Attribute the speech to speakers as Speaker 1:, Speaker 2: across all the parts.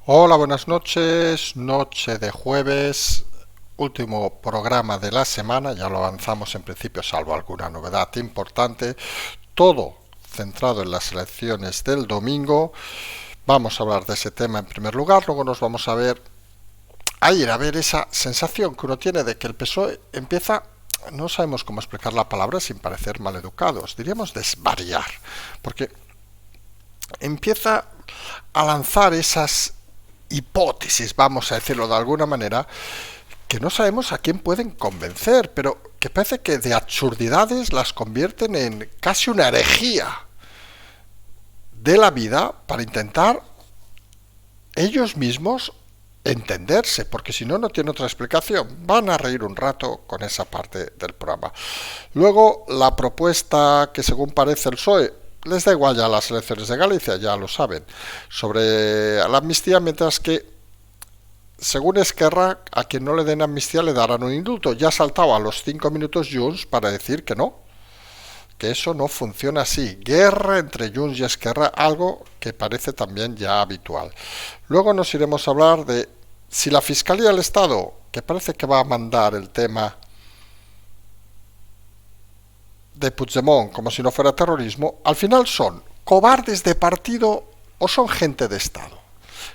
Speaker 1: Hola, buenas noches, noche de jueves, último programa de la semana, ya lo avanzamos en principio, salvo alguna novedad importante, todo centrado en las elecciones del domingo. Vamos a hablar de ese tema en primer lugar, luego nos vamos a ir a ver esa sensación que uno tiene de que el PSOE empieza, no sabemos cómo explicar la palabra sin parecer maleducados, diríamos desvariar, porque empieza a lanzar esas hipótesis, vamos a decirlo de alguna manera, que no sabemos a quién pueden convencer, pero que parece que de absurdidades las convierten en casi una herejía de la vida para intentar ellos mismos entenderse, porque si no, no tiene otra explicación. Van a reír un rato con esa parte del programa. Luego, la propuesta que según parece el PSOE, les da igual ya las elecciones de Galicia, ya lo saben, sobre la amnistía, mientras que según Esquerra, a quien no le den amnistía le darán un indulto. Ya ha saltado a los 5 minutos Junts para decir que no, que eso no funciona así. Guerra entre Junts y Esquerra, algo que parece también ya habitual. Luego nos iremos a hablar de si la Fiscalía del Estado, que parece que va a mandar el tema de Puigdemont como si no fuera terrorismo, al final son cobardes de partido o son gente de Estado.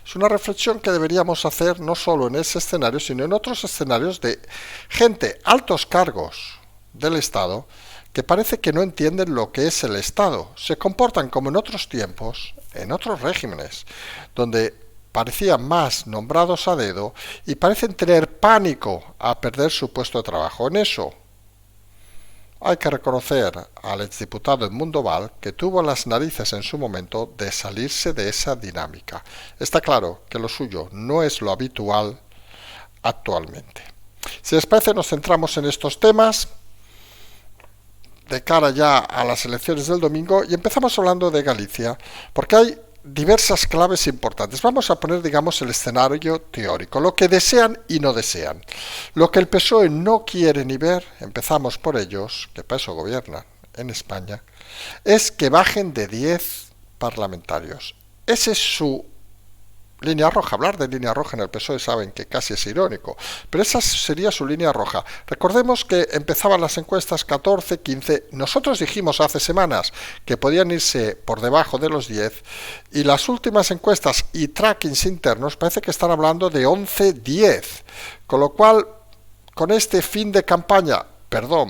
Speaker 1: Es una reflexión que deberíamos hacer no solo en ese escenario, sino en otros escenarios de gente, altos cargos del Estado, que parece que no entienden lo que es el Estado. Se comportan como en otros tiempos, en otros regímenes, donde parecían más nombrados a dedo y parecen tener pánico a perder su puesto de trabajo. En eso hay que reconocer al exdiputado Edmundo Val que tuvo las narices en su momento de salirse de esa dinámica. Está claro que lo suyo no es lo habitual actualmente. Si les parece, nos centramos en estos temas de cara ya a las elecciones del domingo y empezamos hablando de Galicia, porque hay diversas claves importantes. Vamos a poner, digamos, el escenario teórico, lo que desean y no desean. Lo que el PSOE no quiere ni ver, empezamos por ellos, que para eso gobiernan en España, es que bajen de 10 parlamentarios. Ese es su línea roja. Hablar de línea roja en el PSOE saben que casi es irónico, pero esa sería su línea roja. Recordemos que empezaban las encuestas 14, 15, nosotros dijimos hace semanas que podían irse por debajo de los 10 y las últimas encuestas y trackings internos parece que están hablando de 11, 10, con lo cual con este fin de campaña,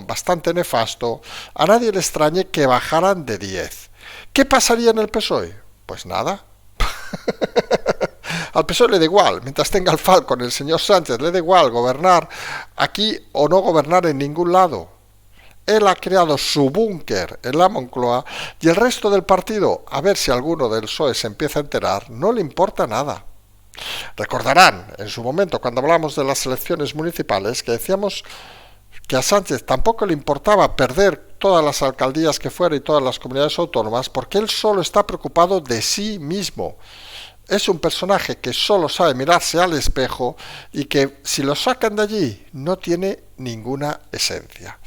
Speaker 1: bastante nefasto, a nadie le extrañe que bajaran de 10. ¿Qué pasaría en el PSOE? Pues nada. Al PSOE le da igual, mientras tenga el Falcon, el señor Sánchez, le da igual gobernar aquí o no gobernar en ningún lado. Él ha creado su búnker en la Moncloa y el resto del partido, a ver si alguno del PSOE se empieza a enterar, no le importa nada. Recordarán, en su momento, cuando hablamos de las elecciones municipales, que decíamos que a Sánchez tampoco le importaba perder todas las alcaldías que fuera y todas las comunidades autónomas, porque él solo está preocupado de sí mismo. Es un personaje que solo sabe mirarse al espejo y que si lo sacan de allí no tiene ninguna esencia.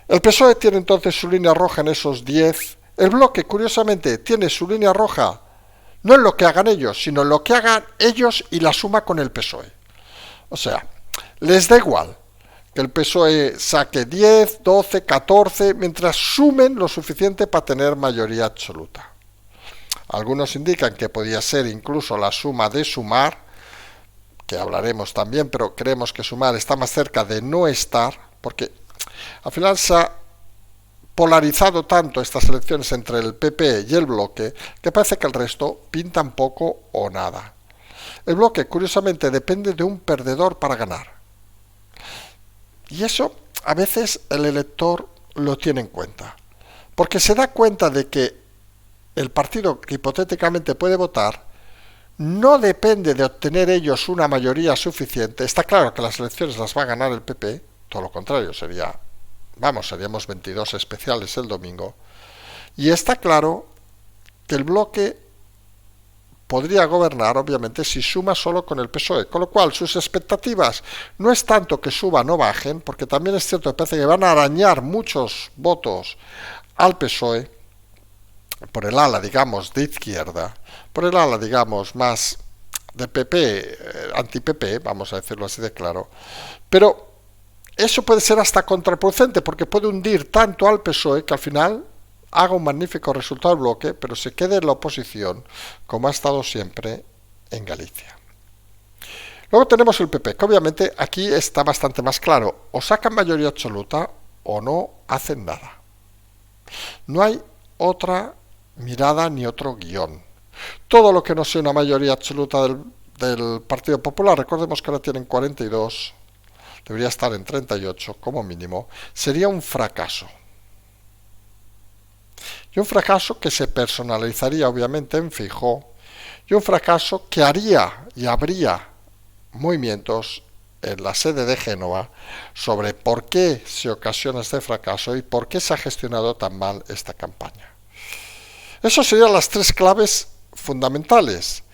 Speaker 1: El PSOE tiene entonces su línea roja en esos 10. El bloque, curiosamente, tiene su línea roja no en lo que hagan ellos, sino en lo que hagan ellos y la suma con el PSOE. O sea, les da igual que el PSOE saque 10, 12, 14, mientras sumen lo suficiente para tener mayoría absoluta. Algunos indican que podía ser incluso la suma de Sumar, que hablaremos también, pero creemos que Sumar está más cerca de no estar, porque al final se ha polarizado tanto estas elecciones entre el PP y el bloque, que parece que el resto pintan poco o nada. El bloque, curiosamente, depende de un perdedor para ganar. Y eso a veces el elector lo tiene en cuenta, porque se da cuenta de que el partido que hipotéticamente puede votar no depende de obtener ellos una mayoría suficiente. Está claro que las elecciones las va a ganar el PP, todo lo contrario, seríamos 22 especiales el domingo, y está claro que el bloque podría gobernar, obviamente, si suma solo con el PSOE, con lo cual sus expectativas no es tanto que suban o bajen, porque también es cierto que parece que van a arañar muchos votos al PSOE, por el ala, digamos, de izquierda, por el ala, digamos, más de PP, anti-PP, vamos a decirlo así de claro, pero eso puede ser hasta contraproducente porque puede hundir tanto al PSOE que al final haga un magnífico resultado el bloque, pero se quede en la oposición, como ha estado siempre en Galicia. Luego tenemos el PP, que obviamente aquí está bastante más claro. O sacan mayoría absoluta o no hacen nada. No hay otra mirada ni otro guión. Todo lo que no sea una mayoría absoluta del Partido Popular, recordemos que ahora tienen 42, debería estar en 38 como mínimo, sería un fracaso. Y un fracaso que se personalizaría obviamente en Feijóo, y un fracaso que haría y habría movimientos en la sede de Génova sobre por qué se ocasiona este fracaso y por qué se ha gestionado tan mal esta campaña. Esas serían las tres claves fundamentales.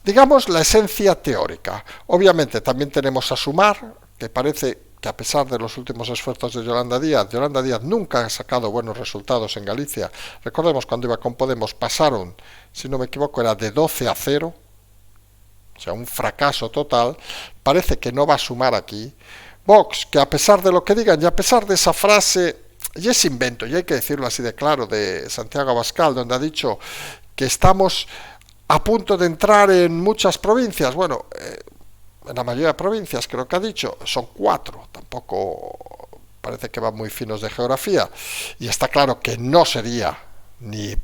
Speaker 1: Digamos la esencia teórica. Obviamente también tenemos a Sumar, que parece que a pesar de los últimos esfuerzos de Yolanda Díaz nunca ha sacado buenos resultados en Galicia. Recordemos cuando iba con Podemos pasaron, si no me equivoco, era de 12-0, o sea, un fracaso total. Parece que no va a sumar aquí. Vox, que a pesar de lo que digan y a pesar de esa frase, y es invento, y hay que decirlo así de claro, de Santiago Abascal, donde ha dicho que estamos a punto de entrar en muchas provincias. Bueno, en la mayoría de provincias creo que ha dicho, son 4, tampoco parece que van muy finos de geografía, y está claro que no sería ni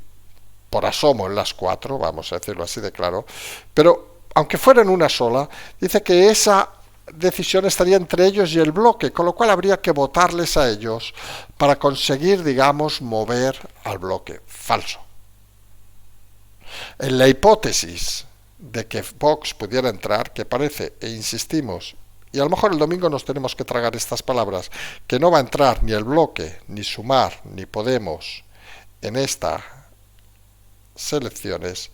Speaker 1: por asomo en las 4, vamos a decirlo así de claro, pero aunque fuera en una sola, dice que esa decisión estaría entre ellos y el bloque, con lo cual habría que votarles a ellos para conseguir, digamos, mover al bloque. Falso. En la hipótesis de que Vox pudiera entrar, que parece, e insistimos, y a lo mejor el domingo nos tenemos que tragar estas palabras, que no va a entrar ni el bloque, ni Sumar, ni Podemos en estas elecciones,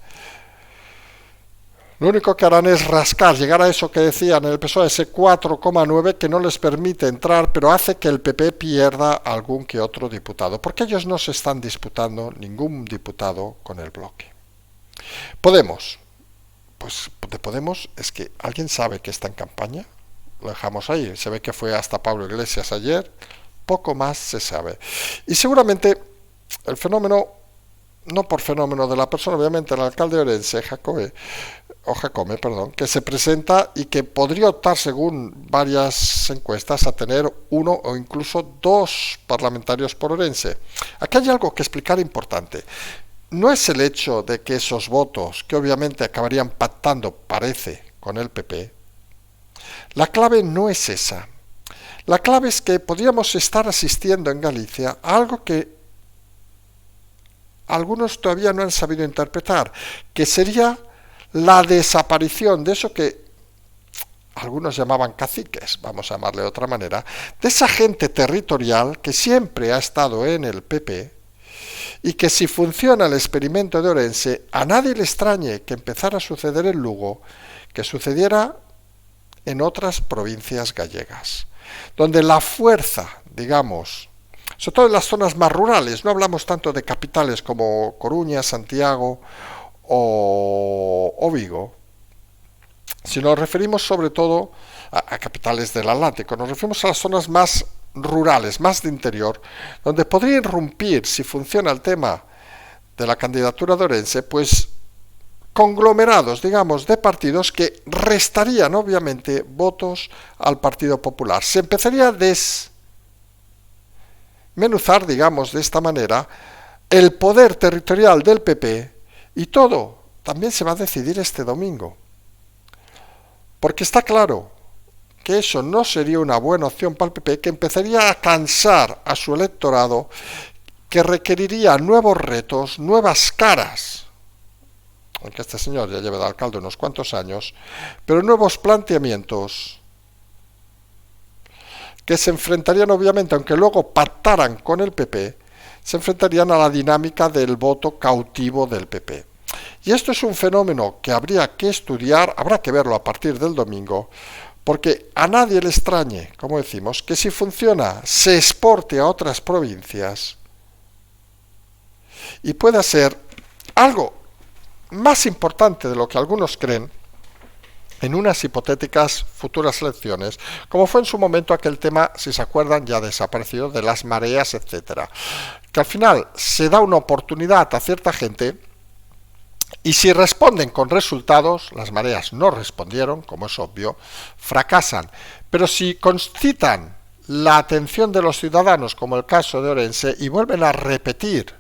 Speaker 1: lo único que harán es rascar, llegar a eso que decían en el PSOE, ese 4,9 que no les permite entrar, pero hace que el PP pierda algún que otro diputado, porque ellos no se están disputando ningún diputado con el bloque. Podemos, pues de Podemos es que alguien sabe que está en campaña, lo dejamos ahí, se ve que fue hasta Pablo Iglesias ayer, poco más se sabe. Y seguramente el fenómeno, no por fenómeno de la persona, obviamente el alcalde de Orense, Jacome, que se presenta y que podría optar, según varias encuestas, a tener 1 o incluso 2 parlamentarios por Orense. Aquí hay algo que explicar importante. No es el hecho de que esos votos, que obviamente acabarían pactando, parece, con el PP, la clave no es esa. La clave es que podríamos estar asistiendo en Galicia a algo que algunos todavía no han sabido interpretar, que sería la desaparición de eso que algunos llamaban caciques, vamos a llamarle de otra manera, de esa gente territorial que siempre ha estado en el PP y que si funciona el experimento de Orense, a nadie le extrañe que empezara a suceder en Lugo, que sucediera en otras provincias gallegas, donde la fuerza, digamos, sobre todo en las zonas más rurales, no hablamos tanto de capitales como Coruña, Santiago o Vigo, si nos referimos sobre todo a capitales del Atlántico, nos referimos a las zonas más rurales, más de interior, donde podría irrumpir, si funciona el tema de la candidatura de Orense, pues conglomerados, digamos, de partidos que restarían obviamente votos al Partido Popular. Se empezaría a desmenuzar, digamos, de esta manera, el poder territorial del PP y todo también se va a decidir este domingo. Porque está claro que eso no sería una buena opción para el PP, que empezaría a cansar a su electorado, que requeriría nuevos retos, nuevas caras, aunque este señor ya lleve de alcalde unos cuantos años, pero nuevos planteamientos que se enfrentarían obviamente, aunque luego pactaran con el PP, se enfrentarían a la dinámica del voto cautivo del PP. Y esto es un fenómeno que habría que estudiar, habrá que verlo a partir del domingo, porque a nadie le extrañe, como decimos, que si funciona se exporte a otras provincias y pueda ser algo más importante de lo que algunos creen, en unas hipotéticas futuras elecciones, como fue en su momento aquel tema, si se acuerdan, ya desaparecido, de las mareas, etcétera, que al final se da una oportunidad a cierta gente y si responden con resultados, las mareas no respondieron, como es obvio, fracasan, pero si concitan la atención de los ciudadanos, como el caso de Orense, y vuelven a repetir,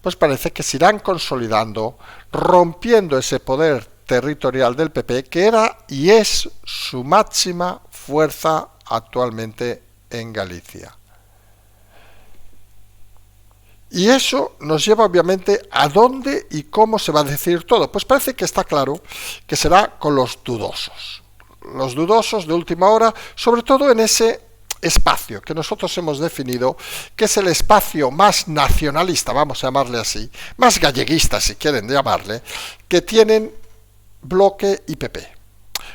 Speaker 1: pues parece que se irán consolidando, rompiendo ese poder territorial del PP, que era y es su máxima fuerza actualmente en Galicia. Y eso nos lleva obviamente a dónde y cómo se va a decidir todo. Pues parece que está claro que será con los dudosos. Los dudosos de última hora, sobre todo en ese espacio que nosotros hemos definido, que es el espacio más nacionalista, vamos a llamarle así, más galleguista si quieren llamarle, que tienen Bloque y PP.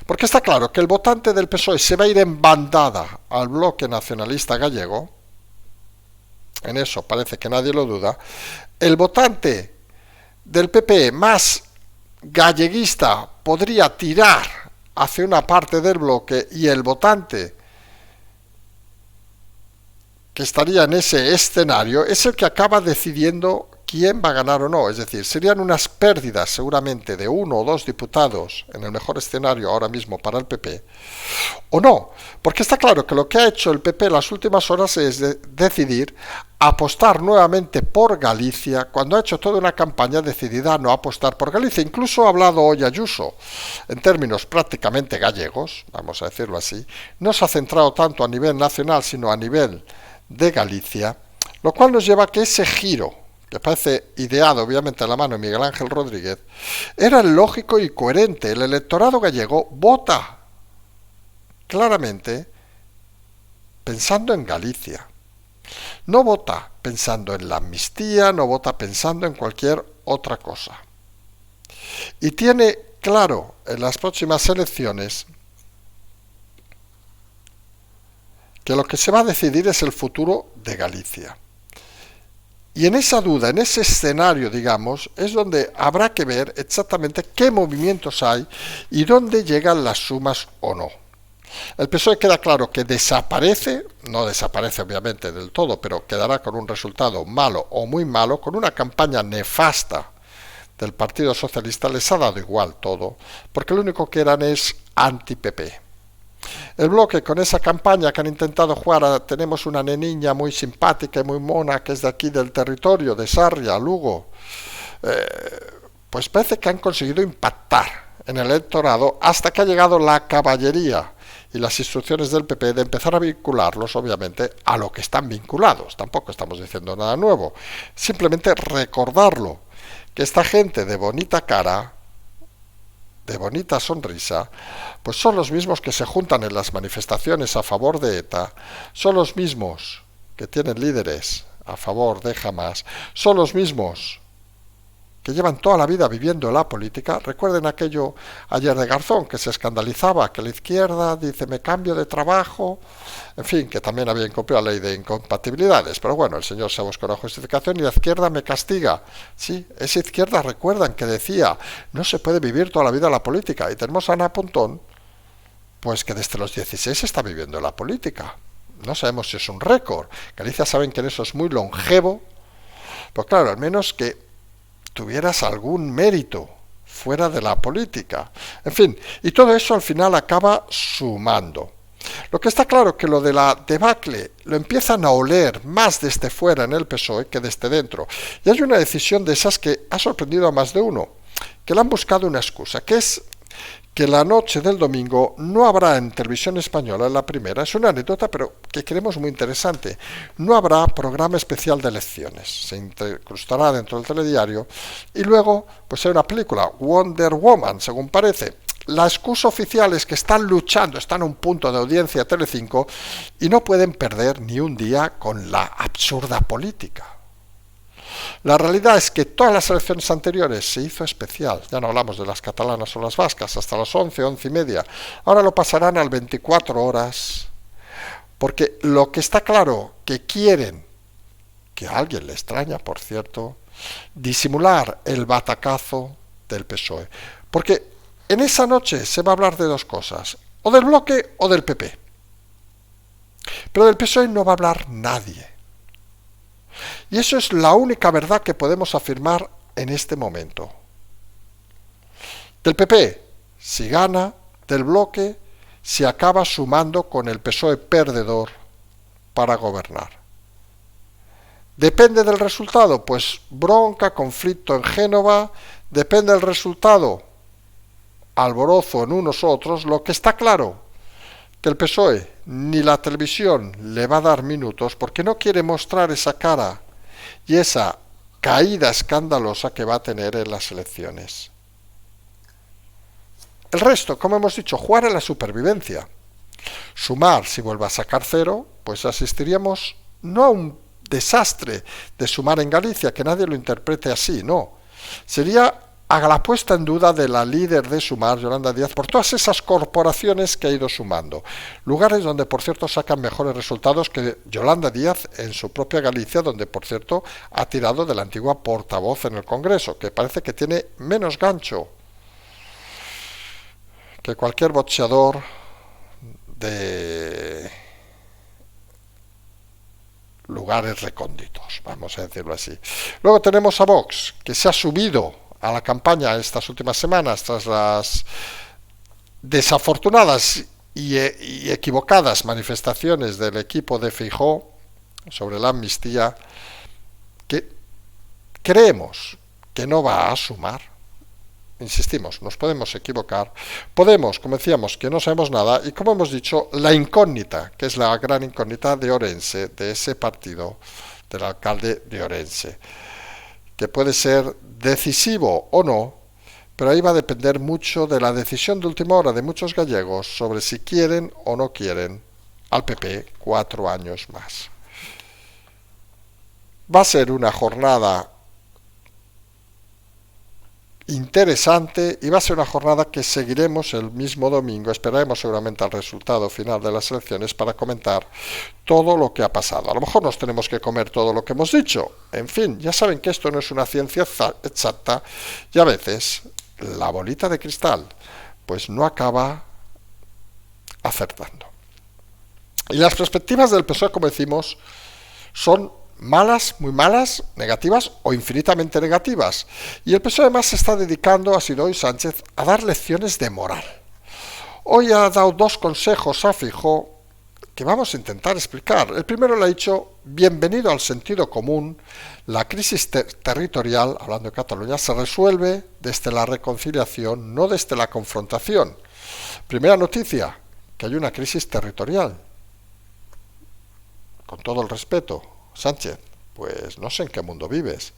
Speaker 1: Porque está claro que el votante del PSOE se va a ir en bandada al bloque nacionalista gallego, en eso parece que nadie lo duda. El votante del PP más galleguista podría tirar hacia una parte del bloque y el votante que estaría en ese escenario es el que acaba decidiendo quién va a ganar o no. Es decir, serían unas pérdidas seguramente de 1 o 2 diputados en el mejor escenario ahora mismo para el PP, o no, porque está claro que lo que ha hecho el PP en las últimas horas es decidir apostar nuevamente por Galicia, cuando ha hecho toda una campaña decidida a no apostar por Galicia. Incluso ha hablado hoy Ayuso en términos prácticamente gallegos, vamos a decirlo así, no se ha centrado tanto a nivel nacional sino a nivel de Galicia, lo cual nos lleva a que ese giro, que parece ideado obviamente a la mano de Miguel Ángel Rodríguez, era lógico y coherente. El electorado gallego vota claramente pensando en Galicia. No vota pensando en la amnistía, no vota pensando en cualquier otra cosa. Y tiene claro en las próximas elecciones que lo que se va a decidir es el futuro de Galicia. Y en esa duda, en ese escenario, digamos, es donde habrá que ver exactamente qué movimientos hay y dónde llegan las sumas o no. El PSOE queda claro que desaparece, no desaparece obviamente del todo, pero quedará con un resultado malo o muy malo, con una campaña nefasta del Partido Socialista. Les ha dado igual todo, porque lo único que eran es anti-PP. El bloque, con esa campaña que han intentado jugar a tenemos una neniña muy simpática y muy mona que es de aquí del territorio, de Sarria, Lugo, pues parece que han conseguido impactar en el electorado hasta que ha llegado la caballería y las instrucciones del PP de empezar a vincularlos, obviamente, a lo que están vinculados. Tampoco estamos diciendo nada nuevo, simplemente recordarlo, que esta gente de bonita cara, de bonita sonrisa, pues son los mismos que se juntan en las manifestaciones a favor de ETA, son los mismos que tienen líderes a favor de Hamas, son los mismos que llevan toda la vida viviendo la política. Recuerden aquello ayer de Garzón, que se escandalizaba, que la izquierda dice me cambio de trabajo, en fin, que también había incumplido la ley de incompatibilidades, pero bueno, el señor se buscó una justificación y la izquierda me castiga. Sí, esa izquierda, recuerdan que decía, no se puede vivir toda la vida la política, y tenemos a Ana Pontón, pues que desde los 16 está viviendo la política. No sabemos si es un récord. Galicia saben que en eso es muy longevo, pues claro, al menos que tuvieras algún mérito fuera de la política. En fin, y todo eso al final acaba sumando. Lo que está claro es que lo de la debacle lo empiezan a oler más desde fuera en el PSOE que desde dentro. Y hay una decisión de esas que ha sorprendido a más de uno, que le han buscado una excusa, que es que la noche del domingo no habrá en Televisión Española, la primera, es una anécdota pero que creemos muy interesante, no habrá programa especial de elecciones, se incrustará dentro del telediario y luego pues hay una película, Wonder Woman, según parece. La excusa oficial es que están luchando, están a un punto de audiencia Telecinco y no pueden perder ni un día con la absurda política. La realidad es que todas las elecciones anteriores se hizo especial, ya no hablamos de las catalanas o las vascas, hasta las 11, 11 y media, ahora lo pasarán al 24 horas, porque lo que está claro que quieren, que a alguien le extraña, por cierto, disimular el batacazo del PSOE, porque En esa noche se va a hablar de dos cosas, o del bloque o del PP. Pero del PSOE no va a hablar nadie. Y eso es la única verdad que podemos afirmar en este momento. Del PP, si gana, del bloque, si acaba sumando con el PSOE perdedor para gobernar. ¿Depende del resultado? Pues bronca, conflicto en Génova, depende del resultado, alborozo en unos u otros. Lo que está claro, que el PSOE ni la televisión le va a dar minutos porque no quiere mostrar esa cara y esa caída escandalosa que va a tener en las elecciones. El resto, como hemos dicho, jugar a la supervivencia. Sumar, si vuelve a sacar cero, pues asistiríamos no a un desastre de Sumar en Galicia, que nadie lo interprete así, no. Sería a la puesta en duda de la líder de Sumar, Yolanda Díaz, por todas esas corporaciones que ha ido sumando. Lugares donde, por cierto, sacan mejores resultados que Yolanda Díaz en su propia Galicia, donde, por cierto, ha tirado de la antigua portavoz en el Congreso, que parece que tiene menos gancho que cualquier boxeador de lugares recónditos, vamos a decirlo así. Luego tenemos a Vox, que se ha subido a la campaña estas últimas semanas tras las desafortunadas y equivocadas manifestaciones del equipo de Feijóo sobre la amnistía, que creemos que no va a sumar. Insistimos, nos podemos equivocar. Podemos, como decíamos, que no sabemos nada, y como hemos dicho, la incógnita, que es la gran incógnita de Orense, de ese partido, del alcalde de Orense, que puede ser decisivo o no, pero ahí va a depender mucho de la decisión de última hora de muchos gallegos sobre si quieren o no quieren al PP 4 años más. Va a ser una jornada interesante y va a ser una jornada que seguiremos el mismo domingo. Esperaremos seguramente al resultado final de las elecciones para comentar todo lo que ha pasado. A lo mejor nos tenemos que comer todo lo que hemos dicho. En fin, ya saben que esto no es una ciencia exacta y a veces la bolita de cristal pues no acaba acertando. Y las perspectivas del PSOE, como decimos, son malas, muy malas, negativas o infinitamente negativas. Y el PSOE además se está dedicando, ha sido hoy Sánchez, a dar lecciones de moral. Hoy ha dado dos consejos a Feijóo que vamos a intentar explicar. El primero le ha dicho, bienvenido al sentido común, la crisis territorial, hablando de Cataluña, se resuelve desde la reconciliación, no desde la confrontación. Primera noticia, que hay una crisis territorial. Con todo el respeto, Sánchez, pues no sé en qué mundo vives,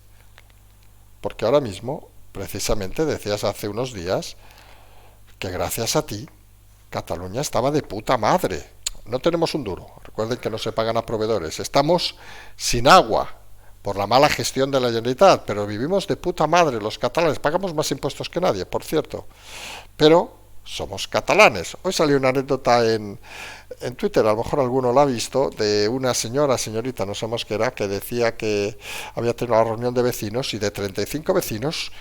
Speaker 1: porque ahora mismo, precisamente decías hace unos días, que gracias a ti, Cataluña estaba de puta madre. No tenemos un duro, recuerden que no se pagan a proveedores, estamos sin agua por la mala gestión de la Generalitat, pero vivimos de puta madre los catalanes, pagamos más impuestos que nadie, por cierto, pero somos catalanes. Hoy salió una anécdota en Twitter, a lo mejor alguno la ha visto, de una señorita, no sabemos qué era, que decía que había tenido una reunión de vecinos y de 35 vecinos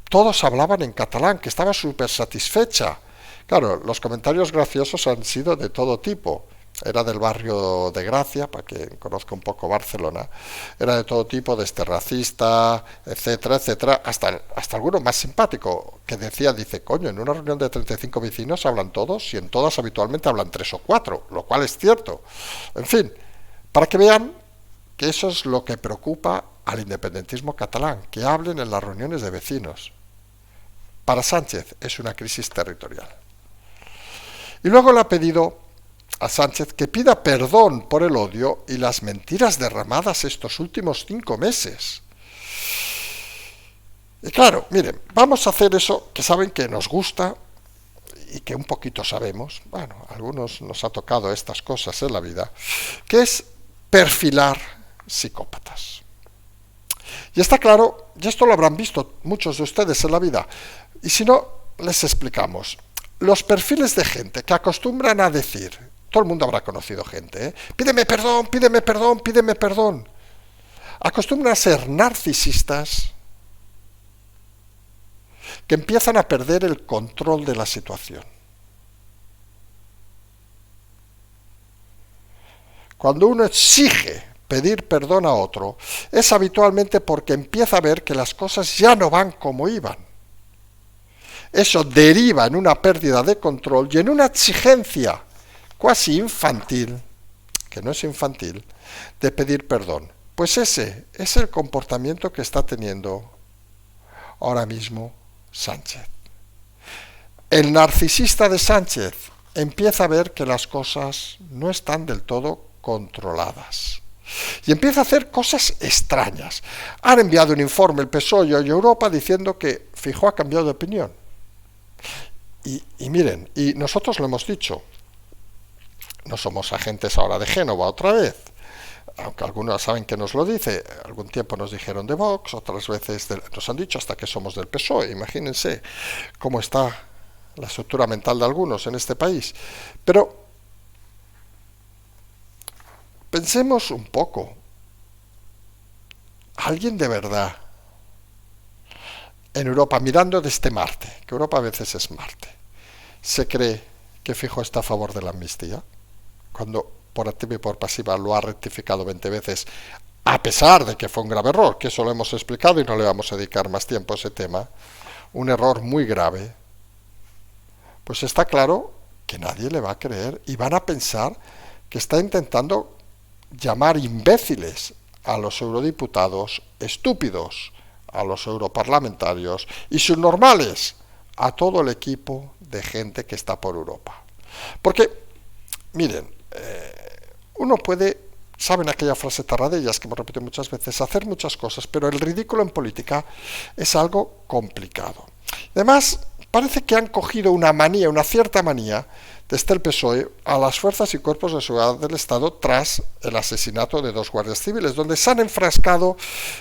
Speaker 1: todos hablaban en catalán, que estaba súper satisfecha. Claro, los comentarios graciosos han sido de todo tipo. Era del barrio de Gracia, para quien conozca un poco Barcelona. Era de todo tipo, desde racista, etcétera, etcétera, hasta alguno más simpático, que dice, coño, en una reunión de 35 vecinos hablan todos y en todas habitualmente hablan 3 o 4, lo cual es cierto. En fin, para que vean que eso es lo que preocupa al independentismo catalán, que hablen en las reuniones de vecinos. Para Sánchez es una crisis territorial. Y luego le ha pedido a Sánchez que pida perdón por el odio y las mentiras derramadas estos últimos 5 meses. Y claro, miren, vamos a hacer eso que saben que nos gusta y que un poquito sabemos, bueno, a algunos nos ha tocado estas cosas en la vida, que es perfilar psicópatas. Y está claro, y esto lo habrán visto muchos de ustedes en la vida, y si no, les explicamos. Los perfiles de gente que acostumbran a decir, todo el mundo habrá conocido gente, pídeme perdón, pídeme perdón, pídeme perdón. Acostumbran a ser narcisistas que empiezan a perder el control de la situación. Cuando uno exige pedir perdón a otro, es habitualmente porque empieza a ver que las cosas ya no van como iban. Eso deriva en una pérdida de control y en una exigencia casi infantil, que no es infantil, de pedir perdón. Pues ese es el comportamiento que está teniendo ahora mismo Sánchez. El narcisista de Sánchez empieza a ver que las cosas no están del todo controladas. Y empieza a hacer cosas extrañas. Han enviado un informe el PSOE y Europa diciendo que Feijóo ha cambiado de opinión. Y miren, y nosotros lo hemos dicho, no somos agentes ahora de Génova otra vez, aunque algunos saben que nos lo dice, algún tiempo nos dijeron de Vox, otras veces nos han dicho hasta que somos del PSOE, imagínense cómo está la estructura mental de algunos en este país. Pero pensemos un poco, ¿alguien de verdad en Europa, mirando desde Marte, que Europa a veces es Marte, se cree que Feijóo está a favor de la amnistía? Cuando por activa y por pasiva lo ha rectificado 20 veces, a pesar de que fue un grave error, que eso lo hemos explicado y no le vamos a dedicar más tiempo a ese tema, un error muy grave, pues está claro que nadie le va a creer y van a pensar que está intentando llamar imbéciles a los eurodiputados, estúpidos a los europarlamentarios y subnormales a todo el equipo de gente que está por Europa. Porque, miren, uno puede, saben aquella frase Tarradellas que hemos repetido muchas veces, hacer muchas cosas, pero el ridículo en política es algo complicado. Además, parece que han cogido una manía, una cierta manía, desde el PSOE a las fuerzas y cuerpos de seguridad del Estado tras el asesinato de 2 guardias civiles, donde se han enfrascado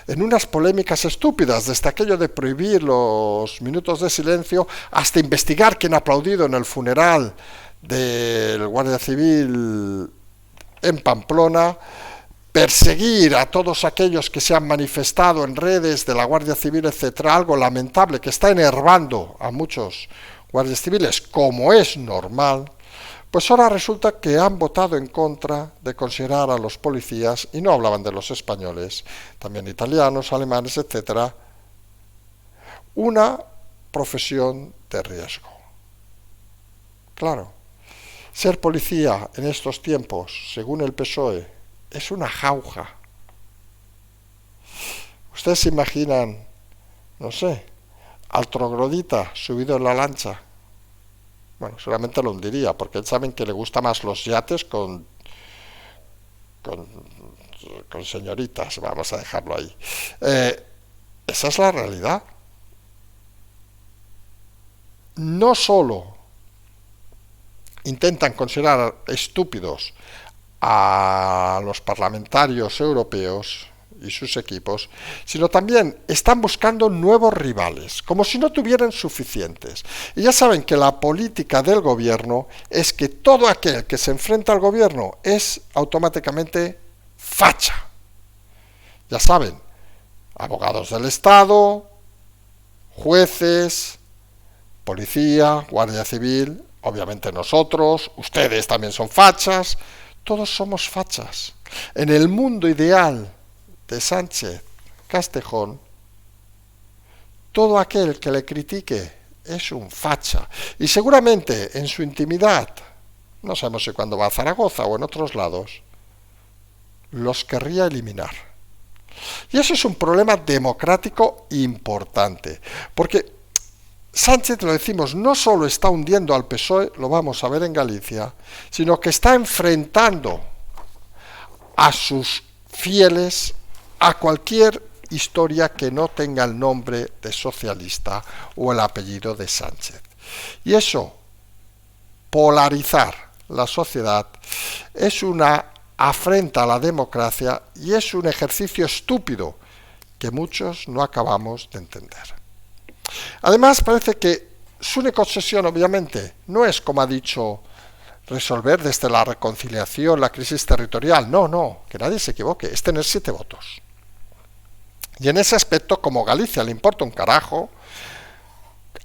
Speaker 1: en unas polémicas estúpidas, desde aquello de prohibir los minutos de silencio hasta investigar quién ha aplaudido en el funeral del guardia civil en Pamplona, perseguir a todos aquellos que se han manifestado en redes de la Guardia Civil, etcétera, algo lamentable que está enervando a muchos guardias civiles, como es normal. Pues ahora resulta que han votado en contra de considerar a los policías, y no hablaban de los españoles, también italianos, alemanes, etcétera, una profesión de riesgo. Claro, ser policía en estos tiempos, según el PSOE, es una jauja. Ustedes se imaginan, no sé, al troglodita subido en la lancha. Bueno, seguramente lo hundiría, porque saben que le gusta más los yates con señoritas, vamos a dejarlo ahí. Esa es la realidad. No solo intentan considerar estúpidos a los parlamentarios europeos y sus equipos, sino también están buscando nuevos rivales, como si no tuvieran suficientes. Y ya saben que la política del gobierno es que todo aquel que se enfrenta al gobierno es automáticamente facha. Ya saben, abogados del Estado, jueces, policía, guardia civil, obviamente nosotros, ustedes también son fachas, todos somos fachas. En el mundo ideal de Sánchez Castejón, todo aquel que le critique es un facha. Y seguramente en su intimidad, no sabemos si cuando va a Zaragoza o en otros lados, los querría eliminar. Y eso es un problema democrático importante, porque Sánchez, lo decimos, no solo está hundiendo al PSOE, lo vamos a ver en Galicia, sino que está enfrentando a sus fieles a cualquier historia que no tenga el nombre de socialista o el apellido de Sánchez. Y eso, polarizar la sociedad, es una afrenta a la democracia y es un ejercicio estúpido que muchos no acabamos de entender. Además, parece que su única obsesión, obviamente, no es, como ha dicho, resolver desde la reconciliación la crisis territorial. No, que nadie se equivoque, es tener 7 votos. Y en ese aspecto, como Galicia le importa un carajo,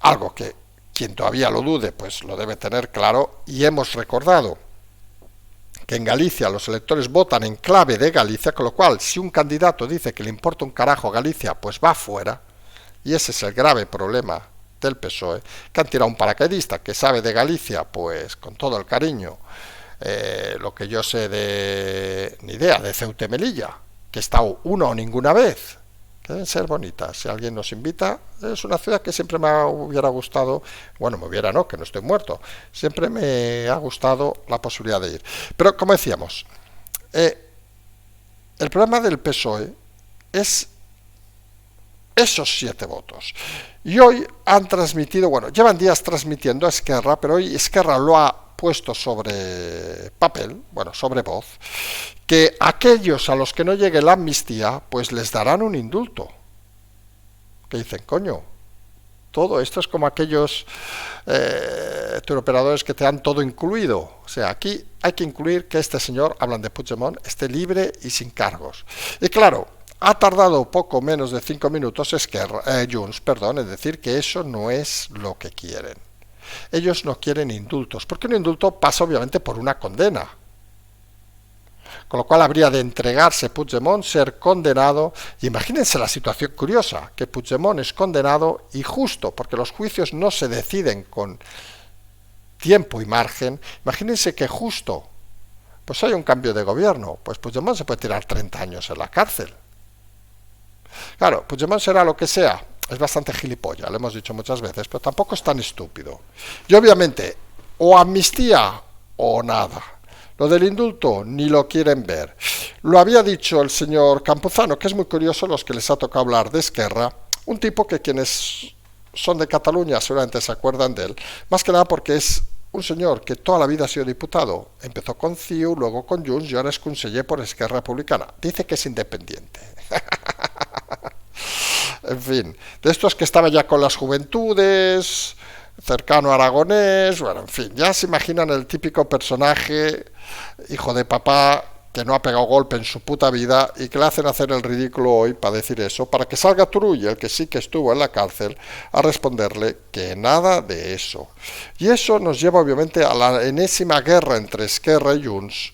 Speaker 1: algo que quien todavía lo dude, pues lo debe tener claro, y hemos recordado que en Galicia los electores votan en clave de Galicia, con lo cual si un candidato dice que le importa un carajo Galicia, pues va fuera, y ese es el grave problema del PSOE, que han tirado un paracaidista que sabe de Galicia, pues con todo el cariño, lo que yo sé de, ni idea, de Ceuta y Melilla, que he estado una o ninguna vez, que deben ser bonitas. Si alguien nos invita, es una ciudad que siempre me hubiera gustado, bueno, me hubiera no, que no estoy muerto, siempre me ha gustado la posibilidad de ir. Pero como decíamos, el problema del PSOE es esos 7 votos. Y hoy han transmitido, bueno, llevan días transmitiendo a Esquerra, pero hoy Esquerra lo ha puesto sobre papel, bueno, sobre voz, que aquellos a los que no llegue la amnistía, pues les darán un indulto. Que dicen, coño, todo esto es como aquellos turoperadores que te dan todo incluido. O sea, aquí hay que incluir que este señor, hablan de Puigdemont, esté libre y sin cargos. Y claro, ha tardado poco menos de 5 minutos Junts, en decir que eso no es lo que quieren. Ellos no quieren indultos, porque un indulto pasa obviamente por una condena. Con lo cual habría de entregarse Puigdemont, ser condenado, y imagínense la situación curiosa, que Puigdemont es condenado y justo, porque los juicios no se deciden con tiempo y margen, imagínense que justo, pues hay un cambio de gobierno, pues Puigdemont se puede tirar 30 años en la cárcel. Claro, Puigdemont será lo que sea, es bastante gilipollas, lo hemos dicho muchas veces, pero tampoco es tan estúpido. Y obviamente, o amnistía o nada. Lo del indulto ni lo quieren ver. Lo había dicho el señor Campuzano, que es muy curioso los que les ha tocado hablar de Esquerra, un tipo que quienes son de Cataluña seguramente se acuerdan de él, más que nada porque es un señor que toda la vida ha sido diputado, empezó con CiU, luego con Junts y ahora es conseller por Esquerra Republicana. Dice que es independiente. En fin, de estos que estaba ya con las juventudes, cercano a Aragonés, bueno, en fin, ya se imaginan el típico personaje, hijo de papá, que no ha pegado golpe en su puta vida y que le hacen hacer el ridículo hoy para decir eso, para que salga Turull, el que sí que estuvo en la cárcel, a responderle que nada de eso. Y eso nos lleva obviamente a la enésima guerra entre Esquerra y Junts,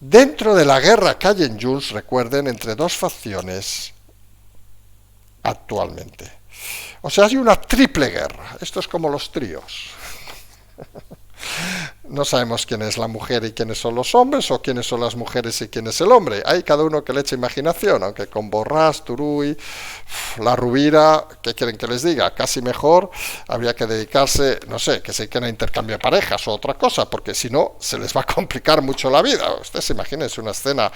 Speaker 1: dentro de la guerra que hay en Junts, recuerden, entre dos facciones actualmente. O sea, hay una triple guerra. Esto es como los tríos. No sabemos quién es la mujer y quiénes son los hombres, o quiénes son las mujeres y quién es el hombre. Hay cada uno que le eche imaginación, aunque con Borràs, Turull, la Rubira, ¿qué quieren que les diga? Casi mejor habría que dedicarse, no sé, que se quieran intercambio de parejas o otra cosa, porque si no, se les va a complicar mucho la vida. Ustedes imagínense una escena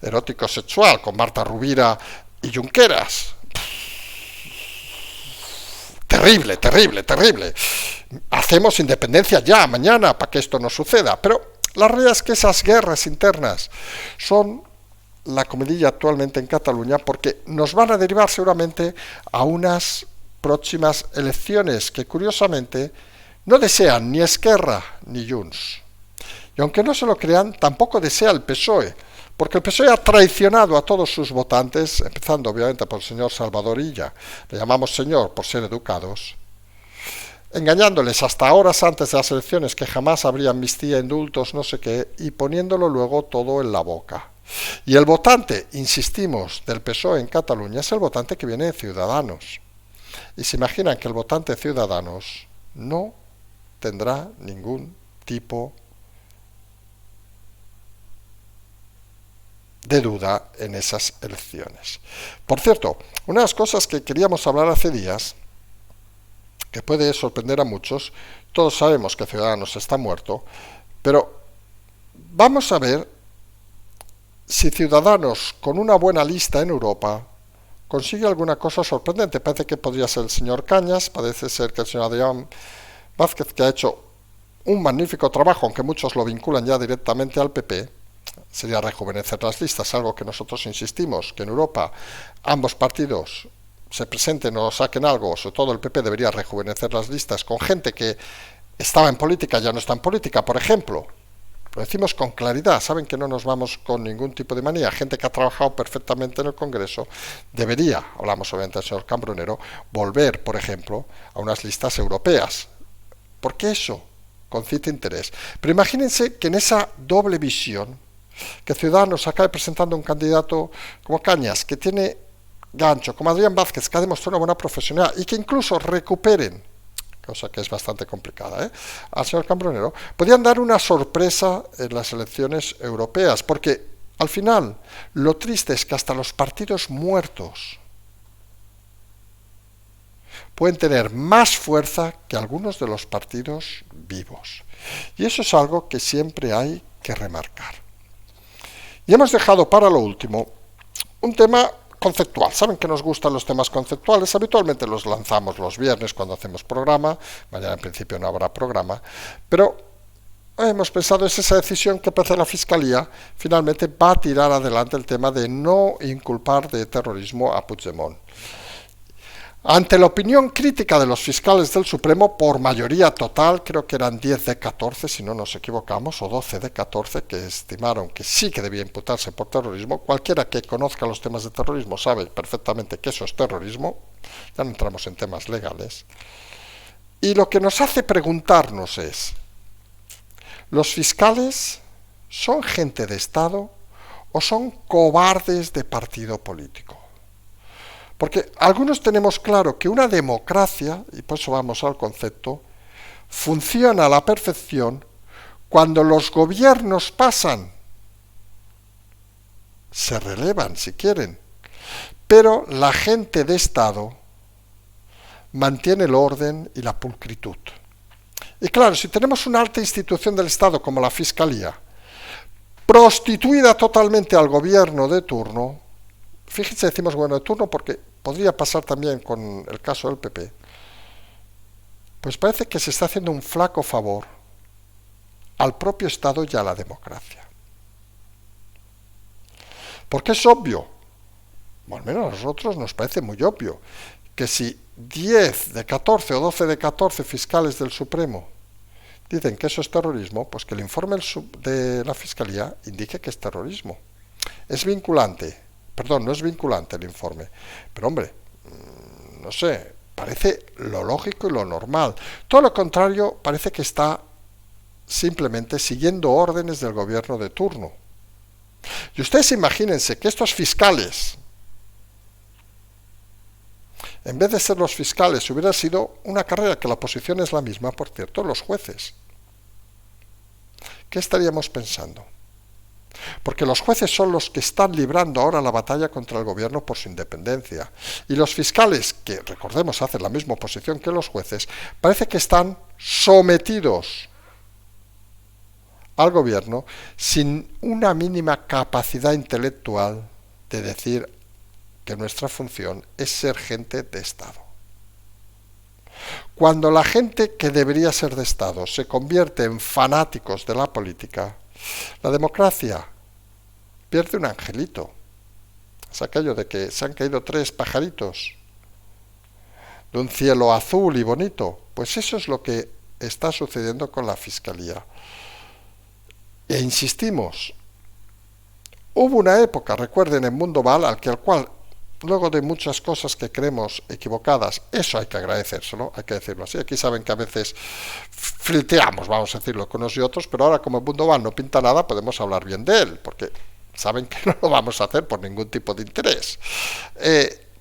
Speaker 1: erótico-sexual con Marta Rubira y Junqueras. Terrible, terrible, terrible. Hacemos independencia ya, mañana, para que esto no suceda. Pero la realidad es que esas guerras internas son la comidilla actualmente en Cataluña, porque nos van a derivar seguramente a unas próximas elecciones que curiosamente no desean ni Esquerra ni Junts. Y aunque no se lo crean, tampoco desea el PSOE, porque el PSOE ha traicionado a todos sus votantes, empezando obviamente por el señor Salvador Illa, le llamamos señor por ser educados, engañándoles hasta horas antes de las elecciones que jamás habría amnistía, indultos, no sé qué, y poniéndolo luego todo en la boca. Y el votante, insistimos, del PSOE en Cataluña es el votante que viene de Ciudadanos. Y se imaginan que el votante de Ciudadanos no tendrá ningún tipo de duda en esas elecciones. Por cierto, una de las cosas que queríamos hablar hace días, que puede sorprender a muchos, todos sabemos que Ciudadanos está muerto, pero vamos a ver si Ciudadanos, con una buena lista en Europa, consigue alguna cosa sorprendente. Parece que podría ser el señor Cañas, parece ser que el señor Adrián Vázquez, que ha hecho un magnífico trabajo, aunque muchos lo vinculan ya directamente al PP, sería rejuvenecer las listas, algo que nosotros insistimos, que en Europa ambos partidos se presenten o saquen algo, sobre todo el PP debería rejuvenecer las listas con gente que estaba en política, ya no está en política, por ejemplo, Lo decimos con claridad, saben que no nos vamos con ningún tipo de manía. Gente que ha trabajado perfectamente en el Congreso debería, hablamos obviamente del señor Cambronero, volver, por ejemplo, a unas listas europeas. Porque eso concita interés. Pero imagínense que en esa doble visión, que Ciudadanos acabe presentando un candidato como Cañas, que tiene gancho, como Adrián Vázquez, que ha demostrado una buena profesionalidad, y que incluso recuperen, cosa que es bastante complicada, al señor Cambronero, podían dar una sorpresa en las elecciones europeas, porque al final lo triste es que hasta los partidos muertos pueden tener más fuerza que algunos de los partidos vivos. Y eso es algo que siempre hay que remarcar. Y hemos dejado para lo último un tema conceptual. Saben que nos gustan los temas conceptuales. Habitualmente los lanzamos los viernes cuando hacemos programa. Mañana en principio no habrá programa. Pero hemos pensado es esa decisión que parece la Fiscalía finalmente va a tirar adelante el tema de no inculpar de terrorismo a Puigdemont. Ante la opinión crítica de los fiscales del Supremo, por mayoría total, creo que eran 10 de 14, si no nos equivocamos, o 12 de 14, que estimaron que sí que debía imputarse por terrorismo, cualquiera que conozca los temas de terrorismo sabe perfectamente que eso es terrorismo, ya no entramos en temas legales, y lo que nos hace preguntarnos es, ¿los fiscales son gente de Estado o son cobardes de partido político? Porque algunos tenemos claro que una democracia, y por eso vamos al concepto, funciona a la perfección cuando los gobiernos pasan, se relevan si quieren, pero la gente de Estado mantiene el orden y la pulcritud. Y claro, si tenemos una alta institución del Estado como la Fiscalía, prostituida totalmente al gobierno de turno, fíjense, decimos gobierno de turno porque podría pasar también con el caso del PP, pues parece que se está haciendo un flaco favor al propio Estado y a la democracia. Porque es obvio, o al menos a nosotros nos parece muy obvio, que si 10 de 14 o 12 de 14 fiscales del Supremo dicen que eso es terrorismo, pues que el informe de la Fiscalía indique que es terrorismo. Es vinculante. Perdón, no es vinculante el informe. Pero hombre, no sé, parece lo lógico y lo normal. Todo lo contrario, parece que está simplemente siguiendo órdenes del gobierno de turno. Y ustedes imagínense que estos fiscales, en vez de ser los fiscales, hubiera sido una carrera, que la posición es la misma, por cierto, los jueces. ¿Qué estaríamos pensando? Porque los jueces son los que están librando ahora la batalla contra el gobierno por su independencia. Y los fiscales, que recordemos hacen la misma posición que los jueces, parece que están sometidos al gobierno sin una mínima capacidad intelectual de decir que nuestra función es ser gente de Estado. Cuando la gente que debería ser de Estado se convierte en fanáticos de la política, la democracia pierde un angelito. Es aquello de que se han caído 3 pajaritos de un cielo azul y bonito. Pues eso es lo que está sucediendo con la Fiscalía. E insistimos, hubo una época, recuerden, en Mundo Val, al cual, luego de muchas cosas que creemos equivocadas, eso hay que agradecérselo, hay que decirlo así. Aquí saben que a veces flirteamos, vamos a decirlo, con unos y otros, pero ahora como el Mundo Val no pinta nada, podemos hablar bien de él, porque saben que no lo vamos a hacer por ningún tipo de interés.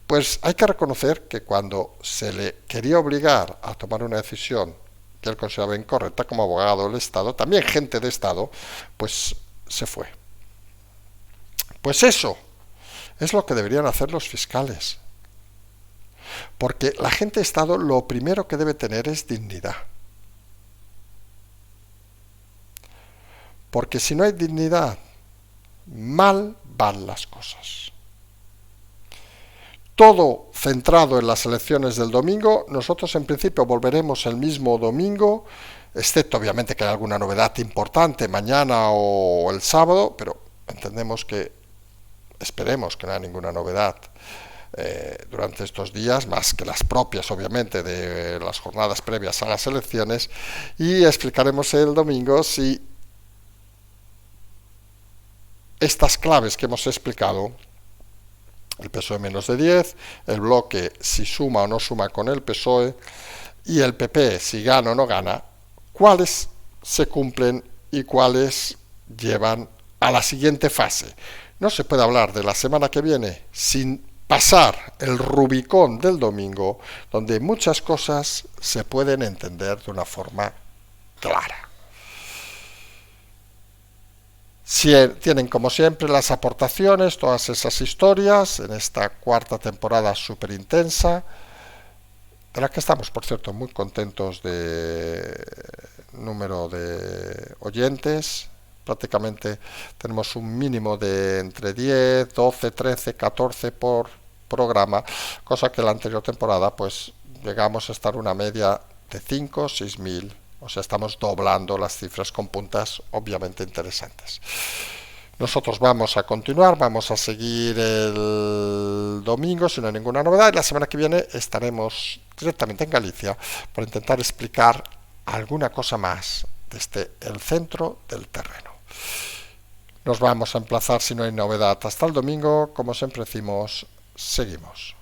Speaker 1: Pues hay que reconocer que cuando se le quería obligar a tomar una decisión que él consideraba incorrecta como abogado del Estado, también gente de Estado, pues se fue. Pues eso es lo que deberían hacer los fiscales. Porque la gente de Estado lo primero que debe tener es dignidad. Porque si no hay dignidad, mal van las cosas. Todo centrado en las elecciones del domingo. Nosotros en principio volveremos el mismo domingo, excepto obviamente que hay alguna novedad importante mañana o el sábado, pero entendemos que, esperemos que no haya ninguna novedad durante estos días, más que las propias obviamente de las jornadas previas a las elecciones, y explicaremos el domingo si estas claves que hemos explicado, el PSOE menos de 10, el bloque si suma o no suma con el PSOE y el PP si gana o no gana, cuáles se cumplen y cuáles llevan a la siguiente fase. No se puede hablar de la semana que viene sin pasar el Rubicón del domingo, donde muchas cosas se pueden entender de una forma clara. Tienen como siempre las aportaciones, todas esas historias en esta cuarta temporada súper intensa, de la que estamos, por cierto, muy contentos de número de oyentes. Prácticamente tenemos un mínimo de entre 10, 12, 13, 14 por programa, cosa que la anterior temporada pues llegamos a estar una media de 5 o 6 mil. O sea, estamos doblando las cifras con puntas obviamente interesantes. Nosotros vamos a continuar, vamos a seguir el domingo si no hay ninguna novedad y la semana que viene estaremos directamente en Galicia para intentar explicar alguna cosa más desde el centro del terreno. Nos vamos a emplazar si no hay novedad hasta el domingo, como siempre decimos, seguimos.